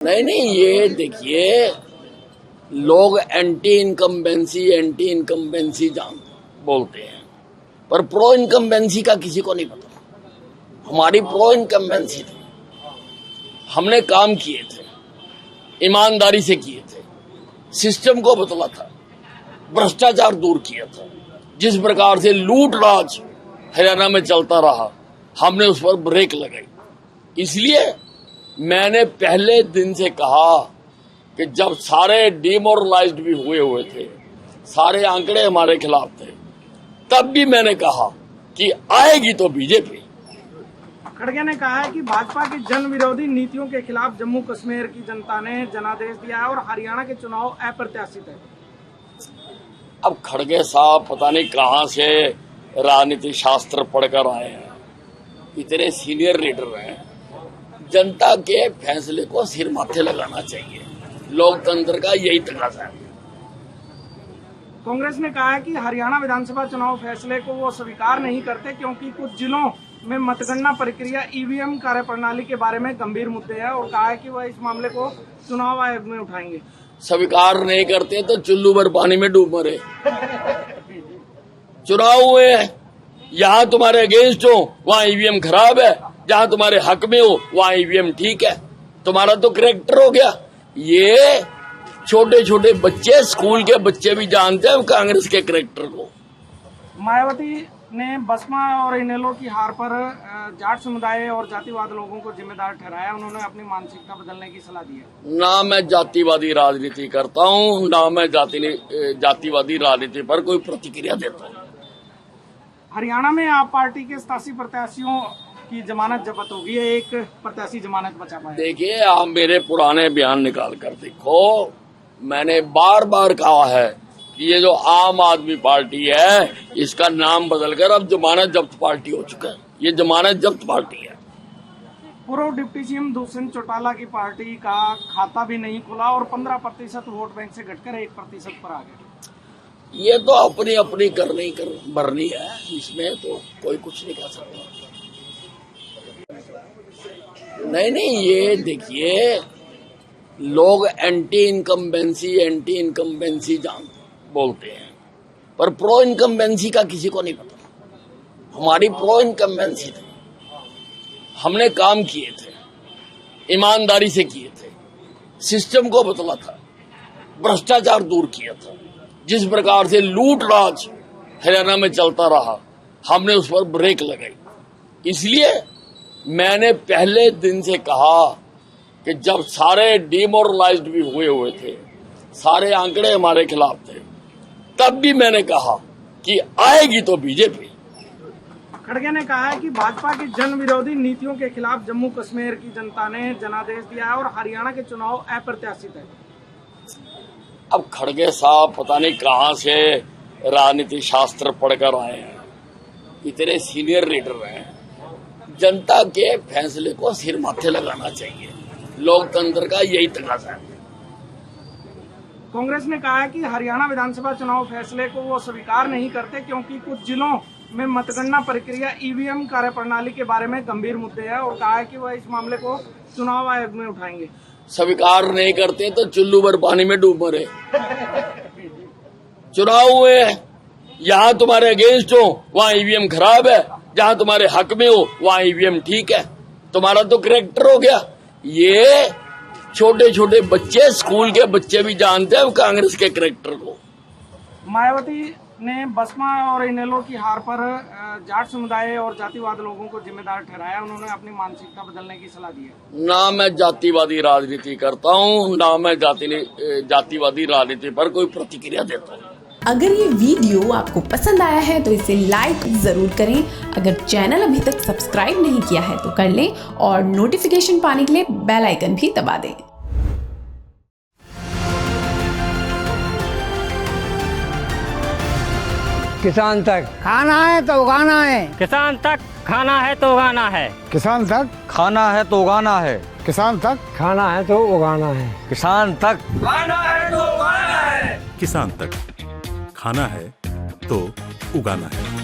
नहीं नहीं, ये देखिए, लोग एंटी इनकम्बेंसी जान बोलते हैं, पर प्रो इनकम्बेंसी का किसी को नहीं पता। हमारी प्रो इनकम्बेंसी थी, हमने काम किए थे, ईमानदारी से किए थे, सिस्टम को बदला था, भ्रष्टाचार दूर किया था। जिस प्रकार से लूट राज हरियाणा में चलता रहा, हमने उस पर ब्रेक लगाई। इसलिए मैंने पहले दिन से कहा कि जब सारे डिमोरलाइज्ड भी हुए थे, सारे आंकड़े हमारे खिलाफ थे, तब भी मैंने कहा कि आएगी तो बीजेपी। खड़गे ने कहा है कि भाजपा की जन विरोधी नीतियों के खिलाफ जम्मू कश्मीर की जनता ने जनादेश दिया है और हरियाणा के चुनाव अप्रत्याशित है। अब खड़गे साहब पता नहीं कहां से राजनीति शास्त्र पढ़कर आए हैं, इतने सीनियर लीडर हैं। जनता के फैसले को सिर माथे लगाना चाहिए, लोकतंत्र का यही तकाजा है। कांग्रेस ने कहा है कि हरियाणा विधानसभा चुनाव फैसले को वो स्वीकार नहीं करते क्योंकि कुछ जिलों में मतगणना प्रक्रिया ईवीएम कार्यप्रणाली के बारे में गंभीर मुद्दे हैं और कहा है कि वह इस मामले को चुनाव आयोग में उठाएंगे। स्वीकार नहीं करते तो चुल्लू भर पानी में डूब मरे। चुनाव हुए, यहाँ तुम्हारे अगेंस्ट हो वहाँ ईवीएम खराब है, जहाँ तुम्हारे हक में हो वहाँ ईवीएम ठीक है। तुम्हारा तो करेक्टर हो गया। ये छोटे छोटे बच्चे, स्कूल के बच्चे भी जानते हैं कांग्रेस के करेक्टर को। मायावती ने बसपा और इनेलो की हार पर जाट समुदाय और जातिवाद लोगों को जिम्मेदार ठहराया। उन्होंने अपनी मानसिकता बदलने की सलाह दी है। ना मैं जातिवादी राजनीति करता हूँ, ना मैं जातिवादी राजनीति पर कोई प्रतिक्रिया देता हूँ। हरियाणा में आप पार्टी के 87 प्रत्याशियों की जमानत जब्त होगी, एक प्रत्याशी जमानत बचा पाया। देखिए, आप मेरे पुराने बयान निकाल कर देखो, मैंने बार बार कहा है कि ये जो आम आदमी पार्टी है, इसका नाम बदलकर अब जमानत जब्त पार्टी हो चुका है। ये जमानत जब्त पार्टी है। पूर्व डिप्टी सीएम दुष्यंत चौटाला की पार्टी का खाता भी नहीं खुला और 15% वोट बैंक से घटकर 1% पर आ गया। ये तो अपनी अपनी भरनी है, इसमें तो कोई कुछ नहीं कर सकता। नहीं नहीं, ये देखिए, लोग एंटी इनकम्बेंसी जान बोलते हैं, पर प्रो इनकम्बेंसी का किसी को नहीं पता। हमारी प्रो इनकम्बेंसी थी, हमने काम किए थे, ईमानदारी से किए थे, सिस्टम को बदला था, भ्रष्टाचार दूर किया था। जिस प्रकार से लूट राज हरियाणा में चलता रहा, हमने उस पर ब्रेक लगाई। इसलिए मैंने पहले दिन से कहा कि जब सारे डिमोरलाइज्ड भी हुए थे, सारे आंकड़े हमारे खिलाफ थे, तब भी मैंने कहा कि आएगी तो बीजेपी। खड़गे ने कहा है कि भाजपा की जन विरोधी नीतियों के खिलाफ जम्मू कश्मीर की जनता ने जनादेश दिया है और हरियाणा के चुनाव अप्रत्याशित है। अब खड़गे साहब पता नहीं कहां से राजनीति शास्त्र पढ़कर आए हैं, इतने सीनियर लीडर हैं। जनता के फैसले को सिर माथे लगाना चाहिए, लोकतंत्र का यही तकाजा है। कांग्रेस ने कहा है कि हरियाणा विधानसभा चुनाव फैसले को वो स्वीकार नहीं करते क्योंकि कुछ जिलों में मतगणना प्रक्रिया ईवीएम कार्यप्रणाली के बारे में गंभीर मुद्दे हैं और कहा है कि वह इस मामले को चुनाव आयोग में उठाएंगे। स्वीकार नहीं करते तो चुल्लू भर पानी में डूब मरे। चुनाव हुए, यहाँ तुम्हारे अगेंस्ट हो वहाँ ईवीएम खराब है, जहाँ तुम्हारे हक में हो वहाँ ईवीएम ठीक है। तुम्हारा तो करेक्टर हो गया। ये छोटे छोटे बच्चे, स्कूल के बच्चे भी जानते हैं कांग्रेस के करेक्टर को। मायावती ने बसपा और इनेलो की हार पर जाट समुदाय और जातिवाद लोगों को जिम्मेदार ठहराया। उन्होंने अपनी मानसिकता बदलने की सलाह दी है। ना मैं जातिवादी राजनीति करता हूँ, ना मैं जातिवादी राजनीति पर कोई प्रतिक्रिया देता हूँ। अगर ये वीडियो आपको पसंद आया है तो इसे लाइक जरूर करें। अगर चैनल अभी तक सब्सक्राइब नहीं किया है तो कर लें और नोटिफिकेशन पाने के लिए बेल आइकन भी दबा दें। किसान तक खाना है तो उगाना है, किसान तक खाना है तो उगाना है, किसान तक खाना है तो उगाना है, किसान तक खाना है तो उगाना है, किसान तक खाना है तो उगाना है, किसान तक खाना है तो उगाना है।